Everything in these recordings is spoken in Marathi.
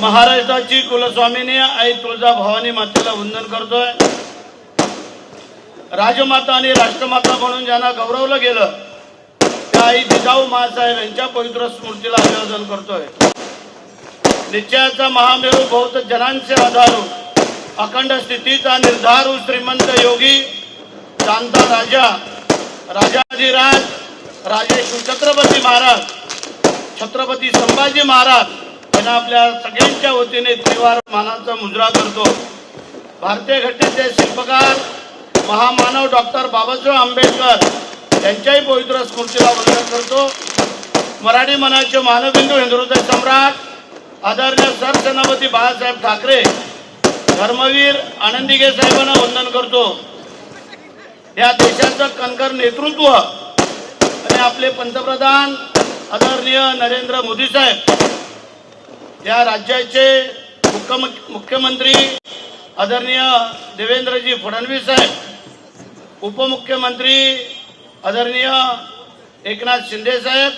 महाराष्ट्राची कुलस्वामिनी आई तुळजाभवानी मातेला वंदन करतोय। राजमाता आणि राष्ट्रमाता म्हणून ज्यांना गौरवलं गेलं त्या आई जिजाऊ माँसाहेब यांच्या पवित्र स्मृतीला अभिवादन करतोय। निश्चयाचा महामेरू बहुत जनांचे आधारू अखंड स्थितीचा निर्धारू श्रीमंत योगी जाणता राजा राजाधिराज राजे शिवछत्रपती महाराज छत्रपती संभाजी महाराज यांना आपल्या सगळ्यांच्या वतीने त्रिवार मानाचा मुजरा करतो। भारतीय घटनेचे शिल्पकार महामानव डॉक्टर बाबासाहेब आंबेडकर यांच्याही पवित्र स्मृतीला वंदन करतो। मराठी मनाचे मानबिंदू हिंदुहृदय सम्राट आदरणीय सरसेनापती बाळासाहेब ठाकरे धर्मवीर आनंदीगे साहेबांना वंदन करतो। या देशाचं कणखर नेतृत्व आणि आपले पंतप्रधान आदरणीय नरेंद्र मोदी साहेब, या राज्याचे मुख्यमंत्री आदरणीय देवेंद्रजी फडणवीस साहेब, उपमुख्यमंत्री आदरणीय एकनाथ शिंदे साहेब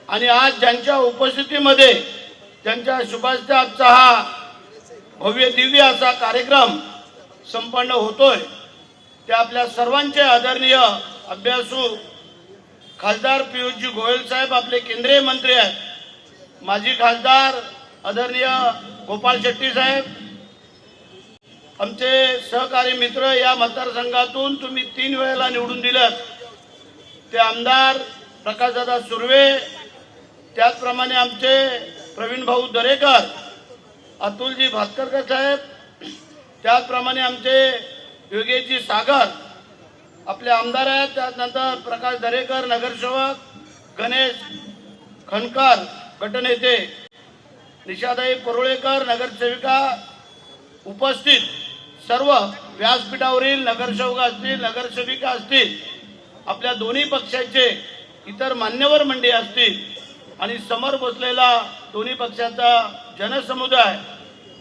आणि आज ज्यांच्या उपस्थितीमध्ये ज्यांच्या शुभास्ते आजचा हा भव्य दिव्य असा कार्यक्रम संपन्न होतोय ते आपल्या सर्वांचे आदरणीय अभ्यासू खासदार पियुषजी गोयल साहेब, आपले केंद्रीय मंत्री आहेत, माजी खासदार आदरणीय गोपाल शेट्टी साहेब, आमचे सहकारी मित्र, या मतदारसंघातून तुम्ही 3 वेळेला निवडून दिलं ते आमदार प्रकाशदादा सुर्वे, त्याचप्रमाणे आमचे प्रवीण भाऊ दरेकर, अतुलजी भातकरकर साहेब, त्याचप्रमाणे आमचे योगेशजी सागर आपले आमदार आहेत, त्यानंतर प्रकाश दरेकर नगरसेवक, गणेश खनकर गटनेते, निशादाई परुळेकर नगरसेविका, उपस्थित सर्व व्यासपीठावरील नगरसेवक असतील, नगरसेविका असतील, आपल्या दोन्ही पक्षाचे इतर मान्यवर मंडळी असतील आणि समोर बसलेला दोन्ही पक्षाचा जनसमुदाय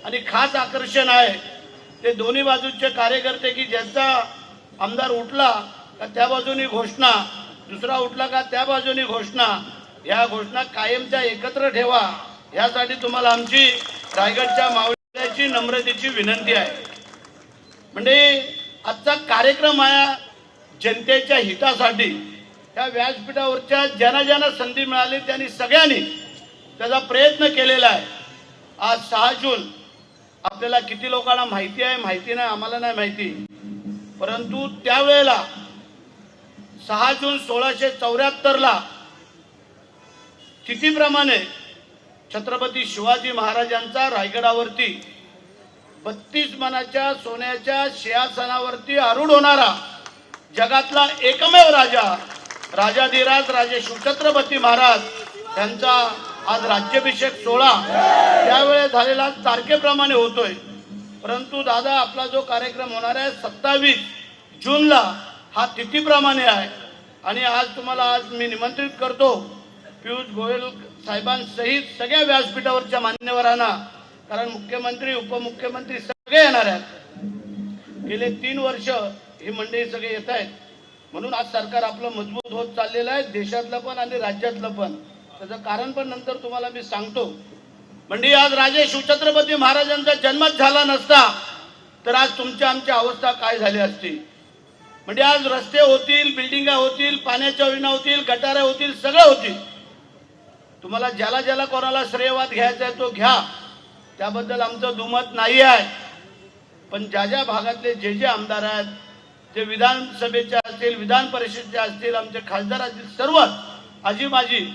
आणि खास आकर्षण आहे ते दोन्ही बाजूचे कार्यकर्ते की ज्यांचा आमदार उठला का त्या बाजूनी घोषणा, दुसरा उठला का त्या बाजूनी घोषणा, या घोषणा कायमच्या एकत्र ठेवा यासाठी तुम्हाला आमची रायगडच्या मावळ्याची नम्रतेची विनंती आहे। म्हणजे आजचा कार्यक्रम आहे जनतेच्या हितासाठी, त्या व्यासपीठावरच्या ज्यांना संधी मिळाली त्यांनी सगळ्यांनी त्याचा प्रयत्न केलेला आहे। आज 6 जून आपल्याला किती लोकांना माहिती आहे माहिती नाही, आम्हाला नाही माहिती, परंतु त्यावेळेला 6 जून 1674ला तिथीप्रमाणे छत्रपती शिवाजी महाराजांचा रायगडावरती 32 मनाच्या सोन्याच्या सिंहासनावरती आरूढ होणारा जगातला एकमेव राजा राजाधिराज राजे शिवछत्रपती महाराज यांचा आज राज्याभिषेक सोहळा त्यावेळेस झालेला तारखेप्रमाणे होतोय। परंतु दादा आपला जो कार्यक्रम होणार आहे 27 जूनला हा तिथीप्रमाणे आहे आणि आज तुम्हाला आज मी निमंत्रित करतो पियुष गोयल साहेबांसहित सगळ्या व्यासपीठावरच्या मान्यवरांना, कारण मुख्यमंत्री उपमुख्यमंत्री सगळे येणार आहेत। गेले 3 वर्ष ही मंडळी सगळे येत आहेत, म्हणून आज सरकार आपलं मजबूत होत चाललेलं आहे, देशातलं पण आणि राज्यातलं पण। त्याचं कारण पण नंतर तुम्हाला मी सांगतो। म्हणजे आज राजे शिवछत्रपती महाराजांचा जन्मच झाला नसता तर आज तुमच्या आमची अवस्था काय झाली असती। म्हणजे आज रस्ते होतील, बिल्डिंगा होतील, पाण्याच्या योजना होतील, गटारे होतील, सगळं होतील। तुम्हाला ज्याला कोणाला श्रेयवाद घ्यायचा आहे तो घ्या, त्याबद्दल आमचं दुमत नाही आहे, पण ज्या भागातले जे आमदार आहेत, जे विधानसभेचे असतील, विधान परिषदेचे असतील, आमचे खासदार असतील, सर्व आजी माजी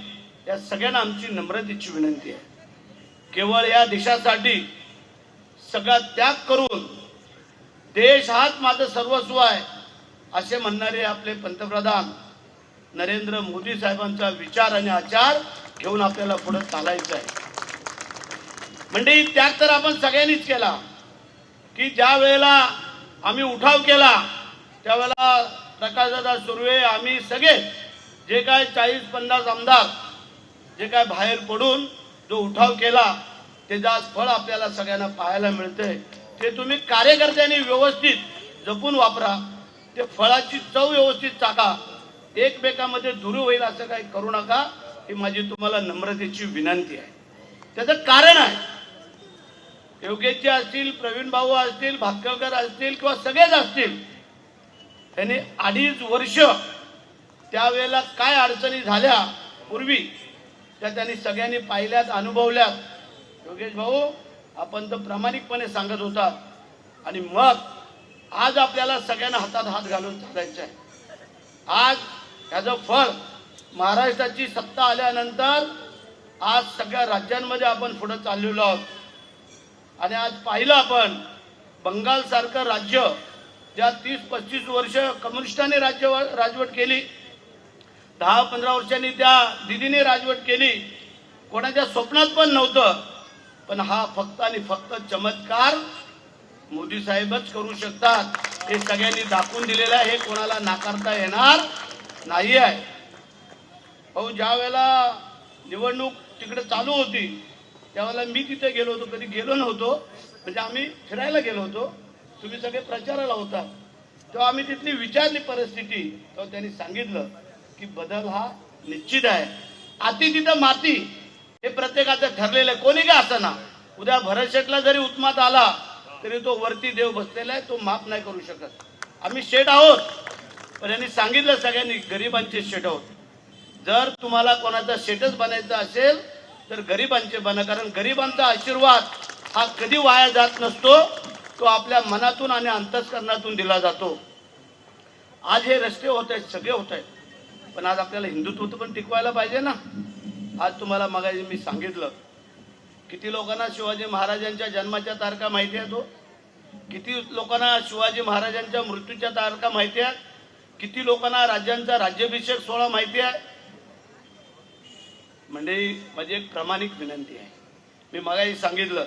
या सगळ्यांना आमची नम्रतेची विनंती आहे। केवळ या देशासाठी सगळा त्याग करून देश हाच माझं सर्वस्व आहे असे म्हणणारे आपले पंतप्रधान नरेंद्र मोदी साहेबांचा विचार आणि आचार घेऊन आपल्याला पुढे चालायचं आहे। म्हणजे त्याग तर आपण सगळ्यांनीच केला की ज्या वेळेला आम्ही उठाव केला त्यावेळेला प्रकाशदादा सुर्वे, आम्ही सगळे जे काय 40-50 आमदार जे काय बाहेर पडून जो उठाव केला त्याचा फळ आपल्याला सगळ्यांना पाहायला मिळते। ते तुम्ही कार्यकर्त्यांनी व्यवस्थित जपून वापरा, ते फळाची चव व्यवस्थित चाका, एकमेकांमध्ये दूर होईल असं काही करू नका, ही माझी तुम्हाला नम्रतेची विनंती आहे। त्याचं कारण आहे योगेशजी असतील, प्रवीण भाऊ असतील, भातखळकर असतील किंवा सगळेच असतील, त्यांनी 2.5 वर्ष त्यावेळेला काय अडचणी झाल्या पूर्वी त्या त्यांनी सगळ्यांनी पाहिल्यात, अनुभवल्यात. योगेश भाऊ, आपण तर प्रामाणिकपणे सांगत होता आणि मग आज आपल्याला सगळ्यांना हातात हात घालून चालायचं आहे. आज याचं फळ महाराष्ट्राची सत्ता आल्यानंतर आज सगळ्या राज्यांमध्ये आपण पुढे चाललेलो आहोत. आणि आज पाहिलं आपण बंगालसारखं राज्य ज्या 30-35 वर्ष कम्युनिस्टांनी राजवट केली, 10-15 वर्षांनी त्या दिदीने राजवट केली, कोणाच्या स्वप्नात पण नव्हतं. पण हा फक्त आणि फक्त चमत्कार मोदी साहेबच करू शकतात, हे सगळ्यांनी दाखवून दिलेलं आहे. हे कोणाला नाकारता येणार नाही आहे. भाऊ, ज्या वेळेला निवडणूक तिकडे चालू होती त्यावेळेला मी तिथे गेलो होतो, कधी गेलो नव्हतो, म्हणजे आम्ही फिरायला गेलो होतो, तुम्ही सगळे प्रचाराला होता. तेव्हा आम्ही तिथली विचारली परिस्थिती, तेव्हा त्यांनी सांगितलं की बदल हा निश्चित आहे. आती तिथं माती, हे प्रत्येकाचं ठरलेलं आहे. कोणी काय असं ना, उद्या भरत शेठला जरी उत्मात आला तरी तो वरती देव बसलेला आहे, तो माफ नाही करू शकत. आम्ही शेठ आहोत, पण यांनी सांगितलं सगळ्यांनी गरिबांचे शेठ आहोत. जर तुम्हाला कोणाचा शेठच बनायचा असेल तर गरिबांचे बना, कारण गरिबांचा आशीर्वाद हा कधी वाया जात नसतो, तो आपल्या मनातून आणि अंतःकरणातून दिला जातो. आज हे रस्ते होत आहेत, सगळे होत आहेत, पण आज आपल्याला हिंदुत्व पण टिकवायला पाहिजे ना. आज तुम्हाला मगाशी मी सांगितलं, किती लोकांना शिवाजी महाराजांच्या जन्माच्या तारखा माहिती आहेत, किती लोकांना शिवाजी महाराजांच्या मृत्यूच्या तारखा माहिती आहेत, किती लोकांना राज्यांचा राज्याभिषेक सोहळा माहिती आहे. म्हणजे माझी एक प्रामाणिक विनंती आहे. मी मगाशी सांगितलं,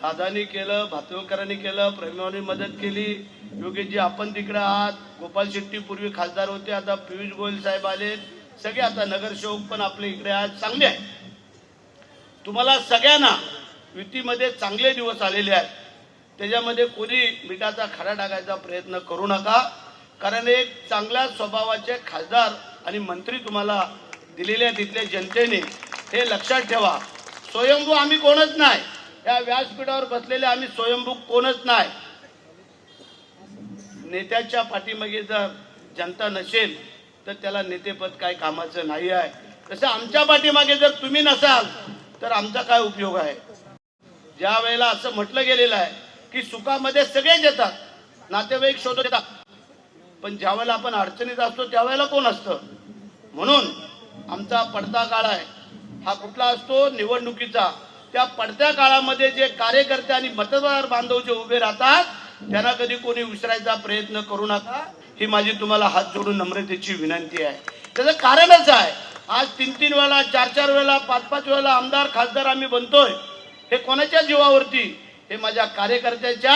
दादानी केलं, भातवळकरांनी केलं, प्रवीणांनी मदत केली, योगेशजी आपण तिकडे आहात, गोपाल शेट्टी पूर्वी खासदार होते, आता पियुष गोयल साहेब आले, सगळे आता नगरसेवक पण आपले इकडे आज चांगले आहेत. तुम्हाला सगळ्यांना युतीमध्ये चांगले दिवस आलेले आहेत. त्याच्यामध्ये कोणी मिठाचा खडा टाकायचा प्रयत्न करू नका, कारण एक चांगल्या स्वभावाचे खासदार आणि मंत्री तुम्हाला दिलेल्या तिथल्या जनतेने, हे लक्षात ठेवा. स्वयंभू आम्ही कोणच नाही, या व्यासपीठावर बसलेले आम्ही स्वयंभू कोणच नाही. नेत्याच्या पाठीमागे जर जनता नसेल तर त्याला नेतेपद काय कामाचं नाही आहे. तसं आमच्या पाठीमागे जर तुम्ही नसाल तर आमचा काय उपयोग आहे. ज्या वेळेला असं म्हटलं गेलेलं आहे की सुखामध्ये सगळेच येतात, नातेवाईक शोधत येतात, पण ज्या वेळेला आपण अडचणीत असतो त्यावेळेला कोण असतं. म्हणून आमचा पडता काळ आहे हा कुठला असतो, निवडणुकीचा. त्या पडत्या काळामध्ये जे कार्यकर्ते आणि मतदार बांधव जे उभे राहतात त्यांना कधी कोणी विसरायचा प्रयत्न करू नका, ही माझी तुम्हाला हात जोडून नम्रतेची विनंती आहे. त्याचं कारणच आहे, आज 3-3 वेळा, 4-4 वेळा, 5-5 वेळा आमदार खासदार आम्ही बनतोय. हे कोणाच्या जीवावरती, हे माझ्या कार्यकर्त्याच्या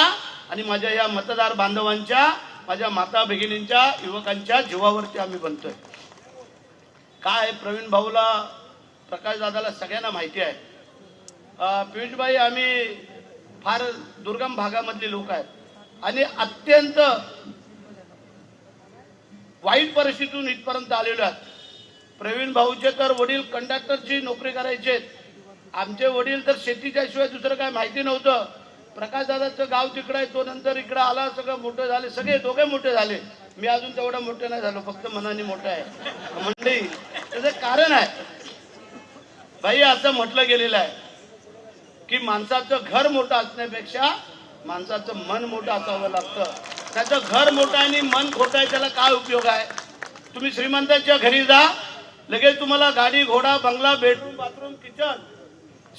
आणि माझ्या या मतदार बांधवांच्या, माझ्या माता भगिनींच्या, युवकांच्या जीवावरती आम्ही बनतोय. काय प्रवीण भाऊला, प्रकाश दादाला सगळ्यांना माहिती आहे. पियुषभाई, आम्ही फार दुर्गम भागामधले लोक आहेत आणि अत्यंत वाईट परिस्थितीतून इथपर्यंत आलेलो आहेत. प्रवीण भाऊचे तर वडील कंडक्टरची नोकरी करायचे, आमचे वडील तर शेतीच्या शिवाय दुसरं काय माहिती नव्हतं. प्रकाश दादाचं गाव तिकडं आहे, तो नंतर इकडं आला, सगळं मोठं झाले, सगळे दोघे मोठे झाले. मी अजून तेवढा मोठे नाही झालो, फक्त मनाने मोठा आहे. मंडळी, त्याचं कारण आहे भाई, असं म्हटलं गेलेलं आहे की माणसाचं घर मोठं असण्यापेक्षा माणसाचं मन मोठं असावं लागतं. त्याचं घर मोठं आहे आणि मन खोटं आहे, त्याला काय उपयोग आहे. तुम्ही श्रीमंतांच्या घरी जा, लगेच तुम्हाला गाडी घोडा बंगला बेडरूम बाथरूम किचन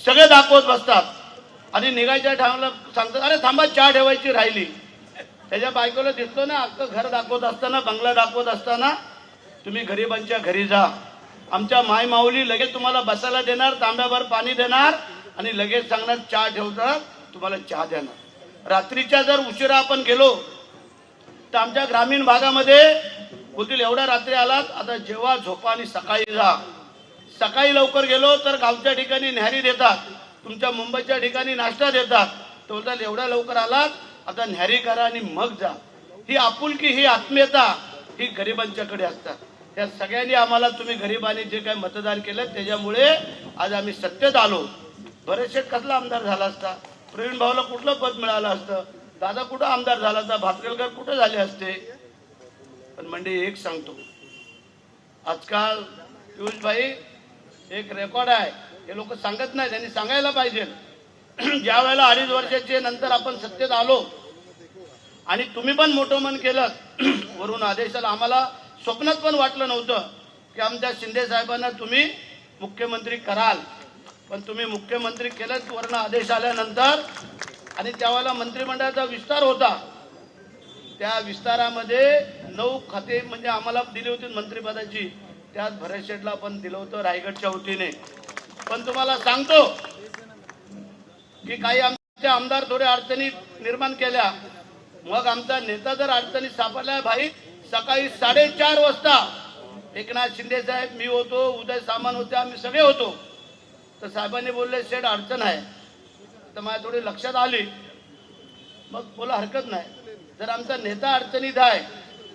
सगळे दाखवत बसतात आणि निघायच्या टायमाला सांगतात अरे थांबा चहा ठेवायची राहिली. त्याच्या बायकोला दिसतो ना, अख्खं घर दाखवत असताना, बंगला दाखवत असताना. तुम्ही गरिबांच्या घरी जा, आमच्या माय माऊली लगेच तुम्हाला बसायला देणार, तांब्याभर पाणी देणार आणि लगेच सांगणार चहा ठेवतात, तुम्हाला चहा देणार. रात्रीच्या जर उशिरा आपण गेलो तर आमच्या ग्रामीण भागामध्ये बोलतील एवढ्या रात्री आलात, आता जेव्हा झोपा आणि सकाळी जा. सकाळी लवकर गेलो तर गावच्या ठिकाणी न्याहारी देतात, तुमच्या मुंबईच्या ठिकाणी नाश्ता देतात. तर बोलतात एवढ्या लवकर आलात, आता न्याहारी करा आणि मग जा. ही आपुलकी, ही आत्मीयता ही गरिबांच्याकडे असतात. त्या सगळ्यांनी आम्हाला, तुम्ही गरिबांनी जे काही मतदान केलं त्याच्यामुळे आज आम्ही सत्तेत आलो. भरत शेठ कसला आमदार झाला असता, प्रवीण भाऊला कुठलं पद मिळालं असतं, दादा कुठं आमदार झाला असता, भातकेलकर कुठं झाले असते. पण म्हणजे एक सांगतो, आजकाल पियुष भाई एक रेकॉर्ड आहे, हे लोक सांगत नाही, त्यांनी सांगायला पाहिजे. ज्या वेळेला 2.5 वर्षाचे नंतर आपण सत्तेत आलो आणि तुम्ही पण मोठं मन केलं वरून आदेशाला, आम्हाला स्वप्नात पण वाटलं नव्हतं की आमच्या शिंदे साहेबांना तुम्ही मुख्यमंत्री कराल. पण तुम्ही मुख्यमंत्री केलं वरून आदेश आल्यानंतर. आणि त्यावेळेला मंत्रिमंडळाचा विस्तार होता, त्या विस्तारामध्ये 9 खाते म्हणजे आम्हाला दिली होती मंत्रिपदाची, त्यात भरत शेठला पण दिलं होतं रायगडच्या वतीने. पण तुम्हाला सांगतो की काही आमचे आमदार थोडे अडचणी निर्माण केल्या. मग आमचा नेता जर अडचणीत सापडला, भाई सकाळी 4:30 वाजता एकनाथ शिंदे साहेब, मी होतो, उदय सामंत होते, आम्ही सगळे होतो. तर साहेबांनी बोलले शेठ अडचण आहे. तर माझ्या थोडी लक्षात आली. मग बोला हरकत नाही, जर आमचा नेता अडचणीत आहे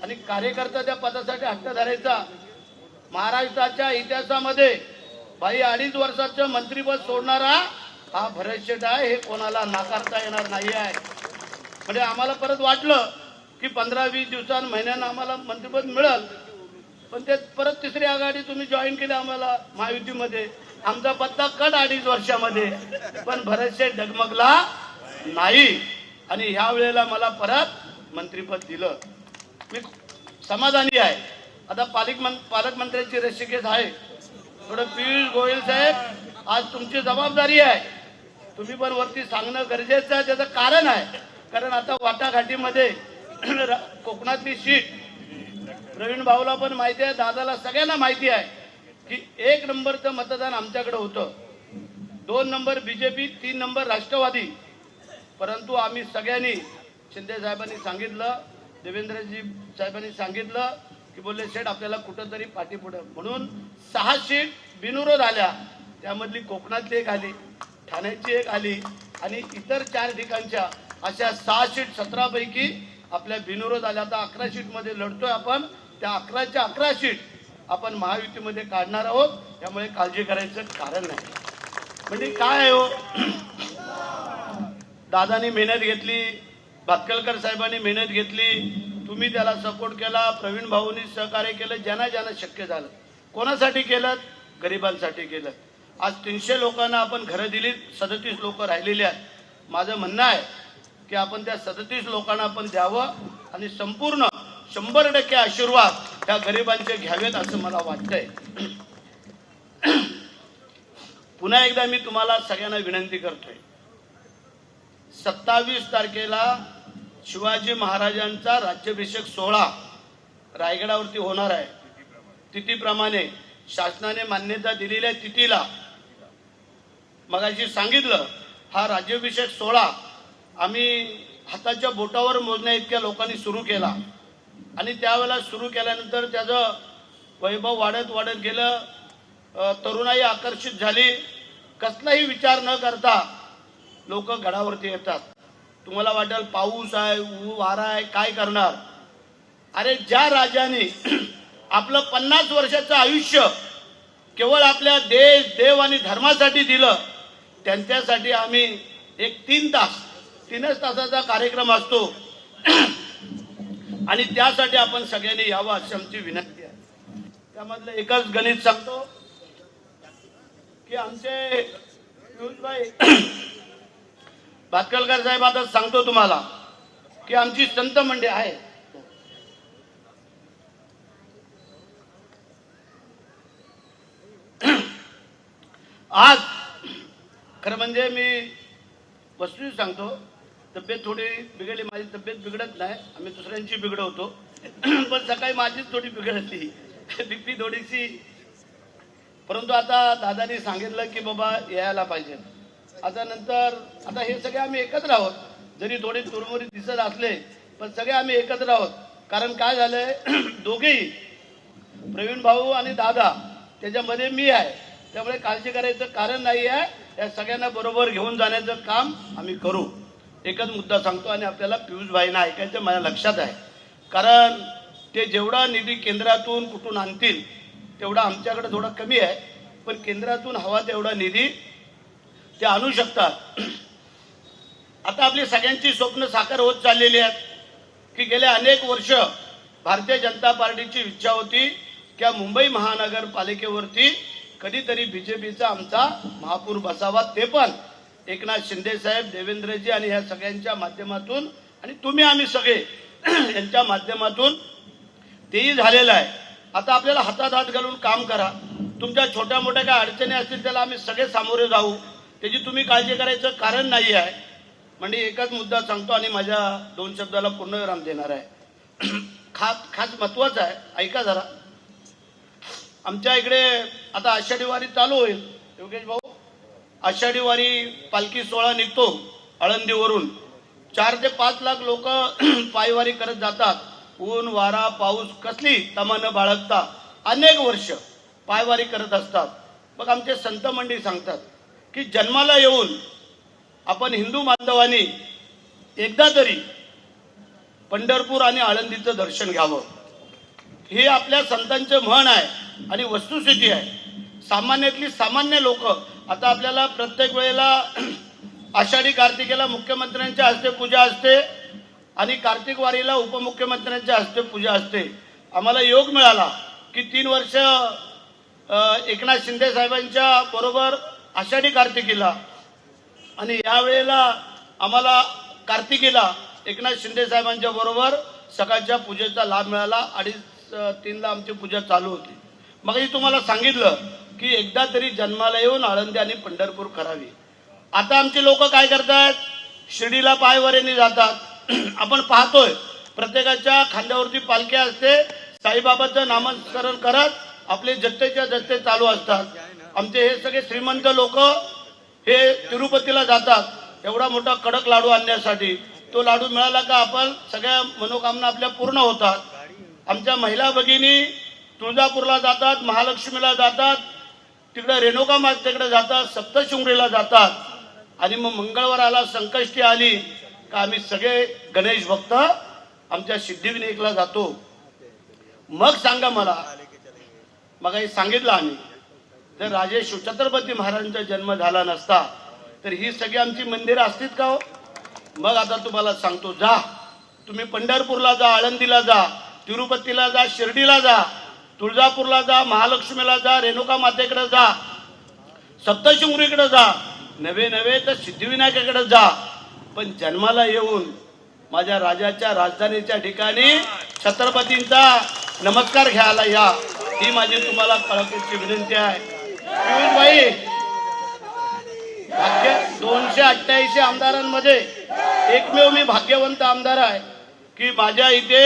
आणि कार्यकर्ता त्या पदासाठी हट्ट धरायचा, महाराष्ट्राच्या इतिहासामध्ये भाई 2.5 वर्षाचं मंत्रीपद सोडणारा हा भरत शेठ आहे, हे कोणाला नाकारता येणार नाही आहे. म्हणजे आम्हाला परत वाटलं की 15-20 दिवसांनी महिन्यानं आम्हाला मंत्रिपद मिळेल. पण ते परत तिसरी आघाडी तुम्ही जॉईन केली आम्हाला महायुतीमध्ये, आमचा पत्ता कट 2.5 वर्षामध्ये. पण भरत शेठ डगमगला नाही आणि ह्या वेळेला मला परत मंत्रिपद दिलं. मी समाधानी आहे. आता पालकमंत्र्यांची रस्सीकेस आहे, थोडं पियुष गोयल साहेब, आज तुमची जबाबदारी आहे, तुम्ही पण वरती सांगणं गरजेचं आहे. त्याचं कारण आहे, कारण आता वाटाघाटीमध्ये कोकणातली सीट प्रवीण भाऊला पण माहिती आहे, दादाला सगळ्यांना माहिती आहे की 1 नंबरचं मतदान आमच्याकडे होतं, 2 नंबर बीजेपी, 3 नंबर राष्ट्रवादी. परंतु आम्ही सगळ्यांनी, शिंदे साहेबांनी सांगितलं, देवेंद्रजी साहेबांनी सांगितलं की बोलले शेठ आपल्याला कुठंतरी पाठीपुढं, म्हणून 6 सीट बिनविरोध आल्या. त्यामधली कोकणातली 1 आली, ठाण्याची 1 आली आणि इतर 4 ठिकाणच्या अशा 6 सीट 17 पैकी आपल्या बिनविरोध आल्या. आता 11 सीटमध्ये लढतोय आपण, त्या 11च्या 11 सीट आपण महायुतीमध्ये काढणार आहोत. त्यामुळे काळजी करायचं कारण नाही. म्हणजे काय आहे हो, दादानी मेहनत घेतली, भातकेलकर साहेबांनी मेहनत घेतली, तुम्ही त्याला सपोर्ट केला, प्रवीण भाऊंनी सहकार्य केलं, ज्यांना ज्यांना शक्य झालं. कोणासाठी केलं? गरिबांसाठी केलं. आज 300 लोकांना आपण घरं दिली, 37 लोक राहिलेली आहेत. माझं म्हणणं आहे की आपण त्या 37 लोकांना आपण द्यावं आणि संपूर्ण 100% आशीर्वाद त्या गरिबांचे घ्यावेत असं मला वाटतंय. पुन्हा एकदा मी तुम्हाला सगळ्यांना विनंती करतोय, 27 तारखेला शिवाजी महाराजांचा राज्याभिषेक सोहळा रायगडावरती होणार आहे. तिथीप्रमाणे शासनाने मान्यता दिलेल्या तिथीला, मगाशी सांगितलं, हा राज्याभिषेक सोहळा आम्ही हाताच्या बोटावर मोजण्या इतक्या लोकांनी सुरू केला आणि त्यावेळेला सुरू केल्यानंतर त्याचं वैभव वाढत वाढत गेलं. तरुणाई आकर्षित झाली. कसलाही विचार न करता लोक गडावरती येतात. तुम्हाला वाटेल पाऊस आहे, वारा आहे, काय करणार? अरे ज्या राजाने आपलं 50 वर्षाचं आयुष्य केवळ आपल्या देश, देव आणि धर्मासाठी दिलं, त्यांच्यासाठी आम्ही एक 3 तासाचा कार्यक्रम असतो आणि त्यासाठी आपण सगळ्यांनी यावं अशी आमची विनंती आहे. त्यामधलं एकच गणित सांगतो की आमचे पियुषभाई भातकेलकर साहेब, आता सांगतो तुम्हाला की आमची संत मंडळी आहे. आज खरं म्हणजे मी वस्तू सांगतो, तब्येत थोडी बिघडली, माझी तब्येत बिघडत नाही, आम्ही दुसऱ्यांची बिघडवतो, पण सकाळी माझीच थोडी बिघडली, बीपी थोडीशी. परंतु आता दादानी सांगितलं की बाबा यायला पाहिजे. आता नंतर आता हे सगळे आम्ही एकत्र आहोत, जरी थोडे चुरमुरी दिसत असले पण सगळे आम्ही एकत्र आहोत. कारण काय झालंय, दोघेही प्रवीण भाऊ आणि दादा त्याच्यामध्ये मी आहे, त्यामुळे काळजी करायचं कारण नाही आहे. या सगळ्यांना बरोबर घेऊन जाण्याचं काम आम्ही करू. एकच मुद्दा सांगतो आणि आपल्याला पियुष भाईंना ऐकायचं माझ्या लक्षात आहे, कारण ते जेवढा निधी केंद्रातून कुठून आणतील तेवढा आमच्याकडे थोडा कमी आहे, पण केंद्रातून हवा तेवढा निधी ते आणू शकतात. आता आपली सगळ्यांची स्वप्न साकार होत चाललेली आहेत की गेल्या अनेक वर्ष भारतीय जनता पार्टीची इच्छा होती की मुंबई महानगरपालिकेवरती कधीतरी बीजेपीचा आमचा महापौर बसावा, ते पण एकनाथ शिंदे साहेब, देवेंद्रजी आणि ह्या सगळ्यांच्या माध्यमातून आणि तुम्ही आम्ही सगळे यांच्या माध्यमातून तेही झालेलं आहे। आता आपल्याला हातात हात घालून काम करा। तुमच्या छोट्या मोठ्या काय अडचणी असतील त्याला आम्ही सगळे सामोरे जाऊ, त्याची तुम्ही काळजी करायचं कारण नाही आहे। म्हणजे एकच मुद्दा सांगतो आणि माझ्या 2 शब्दाला पूर्णविराम देणार आहे। खास महत्वाचं आहे, ऐका जरा। आमच्या इकडे आता आषाढी वारी चालू होईल योगेश भाऊ। आषाढी वारी पालखी सोहळा निघतो आळंदीवरून। 4 ते 5 लाख लोक पायवारी करत जातात। ऊन वारा पाऊस कसली तमा न बाळगता अनेक वर्ष पायवारी करत असतात। मग आमचे संत मंडळी सांगतात की जन्माला येऊन आपण हिंदू बांधवांनी एकदा तरी पंढरपूर आणि आळंदीचं दर्शन घ्यावं, हे आपल्या संतांचं म्हण आहे आणि वस्तुस्थिती आहे। सामान्यातली सामान्य लोक आता आपल्याला प्रत्येक वेळेला आषाढी कार्तिकेला मुख्यमंत्र्यांच्या हस्ते पूजा असते आणि कार्तिक वारीला उपमुख्यमंत्र्यांच्या हस्ते पूजा असते। आम्हाला योग मिळाला की 3 वर्ष एकनाथ शिंदे साहेबांच्या बरोबर आषाढी कार्तिकीला आणि यावेळेला आम्हाला कार्तिकीला एकनाथ शिंदे साहेबांच्या बरोबर सकाळच्या पूजेचा लाभ मिळाला। 2:30-3 ला आमची पूजा चालू होती। मग तुम्हाला सांगितलं की एकदा तरी जन्माला येऊन आळंदी आणि पंढरपूर करावी। आता आमचे लोक काय करतात, शिर्डीला पायवारीने जातात। आपण पाहतोय प्रत्येकाच्या खांद्यावरती पालखी असते, साईबाबाचं नामस्मरण करत आपले जत्तेच्या जत्ते चालू असतात। आमचे हे सगळे श्रीमंत लोक हे तिरुपतीला जातात एवढा मोठा कडक लाडू आणण्यासाठी। तो लाडू मिळाला का आपण सगळ्या मनोकामना आपल्या पूर्ण होतात। आमच्या महिला भगिनी तुळजापूरला जातात, महालक्ष्मीला जातात, तिकडे रेणुका मातेकडे जातात, सप्तशृंगीला जातात आणि मग मंगळवार आला, संकष्टी आली का आम्ही सगळे गणेश भक्त आमच्या सिद्धिविनायकला जातो। मग सांगा मला, मग हे सांगितलं आम्ही, जर राजे शिवछत्रपती महाराजांचा जन्म झाला नसता तर ही सगळी आमची मंदिरं असतील का हो? मग आता तुम्हाला सांगतो, जा तुम्ही पंढरपूरला जा, आळंदीला जा, तिरुपतीला जा, शिर्डीला जा, तुळजापूरला जा, महालक्ष्मीला जा, रेणुका मातेकडे जा, सप्तशृंगीकडे जा, नवे नवे तर सिद्धिविनायकाकडे जा, पण जन्माला येऊन माझ्या राजाच्या राजधानीच्या ठिकाणी छत्रपतींचा नमस्कार घ्यायला या, ही माझी तुम्हाला कळकळीची विनंती आहे। पियुष भाई, 288 आमदारांमध्ये एकमेव मी भाग्यवंत आमदार आहे की माझ्या इथे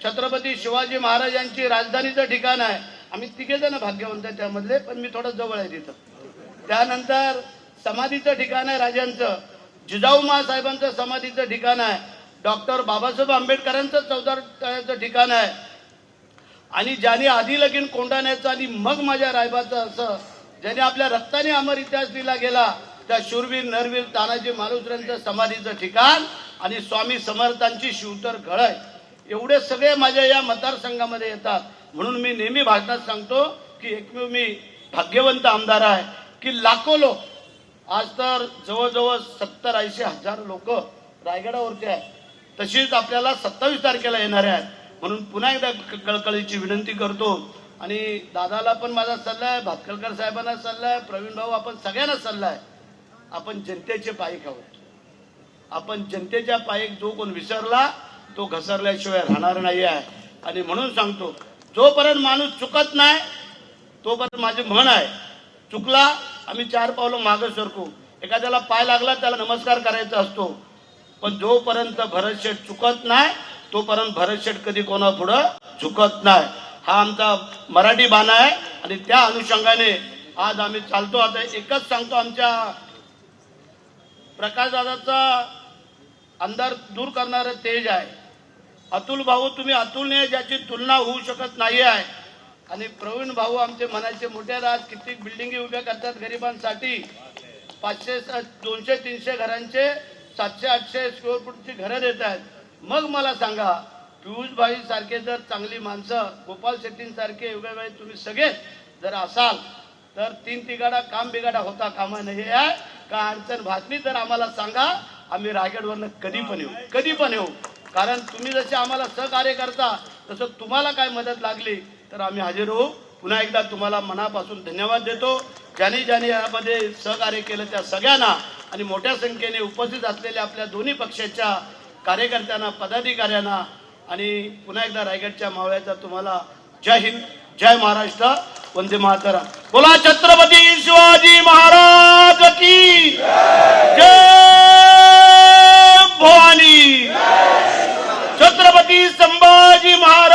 छत्रपती शिवाजी महाराजांची राजधानीचं ठिकाण आहे। आम्ही 3 जण भाग्यवंत आहे त्यामधले, पण मी थोडं जवळ आहे तिथं। त्यानंतर समाधीचं ठिकाण आहे राजांचं, जिजाऊ साहेबांचं समाधीचं ठिकाण आहे, डॉक्टर बाबासाहेब आंबेडकरांचं चौदार ठिकाण आहे आणि ज्याने आधी लगीन कोंडाण्याचं आणि मग माझ्या रायबाचं असं ज्याने आपल्या रक्ताने अमर इतिहास लिहिला गेला त्या शूरवीर नरवीर तानाजी मालुसरेंचं समाधीचं ठिकाण आणि स्वामी समर्थांची शिवतर घळय, एवढे सगळे माझ्या या मतदारसंघामध्ये येतात। म्हणून मी नेहमी भाषणात सांगतो की एकमेव मी भाग्यवंत आमदार आहे की लाखो लोक, आज तर जवळजवळ 70-80 हजार लोक रायगडावरती आहेत। तशीच आपल्याला 27 तारखेला येणार आहेत। म्हणून पुन्हा एकदा कळकळीची विनंती करतो आणि दादाला पण माझा सल्ला आहे, भातखळकर साहेबांना सल्ला आहे, प्रवीण भाऊ आपण सगळ्यांना सल्ला आहे, आपण जनतेचे पायीक आहोत। आपण जनतेच्या पायीक जो कोण विसरला तो घसरल्याशिवाय राहणार नाही आहे। आणि म्हणून सांगतो, जोपर्यंत माणूस चुकत नाही तोपर्यंत माझी म्हण आहे, चुकला आम्ही 4 पावलं मागे सरकू, एखाद्याला पाय लागला त्याला नमस्कार करायचा असतो, पण जोपर्यंत भरतशेठ चुकत नाही तोपर्यंत भरतशेठ कधी कोणा पुढे झुकत नाही। हा आमचा मराठी बाणा आहे आणि त्या अनुषंगाने आज आम्ही चालतो। आता एकच सांगतो, आमच्या प्रकाशदादाचा अंधार दूर करणारं तेज आहे। अतुल भाऊ तुम्ही अतुलनीय, ज्याची तुलना होऊ शकत नाही आहे। आणि प्रवीण भाऊ आमचे मनाचे मोठे राज, कित्येक बिल्डिंगी उभ्या करतात गरिबांसाठी, 500 200 300 घरांचे 700-800 स्क्वेअर फूटची घरं देत आहेत। मग मला सांगा, पियुष भाई सारखे जर चांगली माणसं, गोपाल शेट्टींसारखे योगाबाई तुम्ही सगळे जर असाल तर 3 तिगाडा काम बिगाडा होता कामा नये आहे का? अडचण भासली तर आम्हाला सांगा, आम्ही रायगडवरनं कधी पण येऊ कारण तुम्ही जसे आम्हाला सहकार्य करता तसं तुम्हाला काय मदत लागली तर आम्ही हजर होऊ. पुन्हा एकदा तुम्हाला मनापासून धन्यवाद देतो. ज्यांनी यामध्ये सहकार्य केलं त्या सगळ्यांना आणि मोठ्या संख्येने उपस्थित असलेल्या आपल्या दोन्ही पक्षाच्या कार्यकर्त्यांना पदाधिकाऱ्यांना आणि पुन्हा एकदा रायगडच्या मावळ्याचा तुम्हाला जय हिंद जय महाराष्ट्र वंदे मातरम. बोला छत्रपती शिवाजी महाराज की जय. भवानी छत्रपती संभाजी महाराज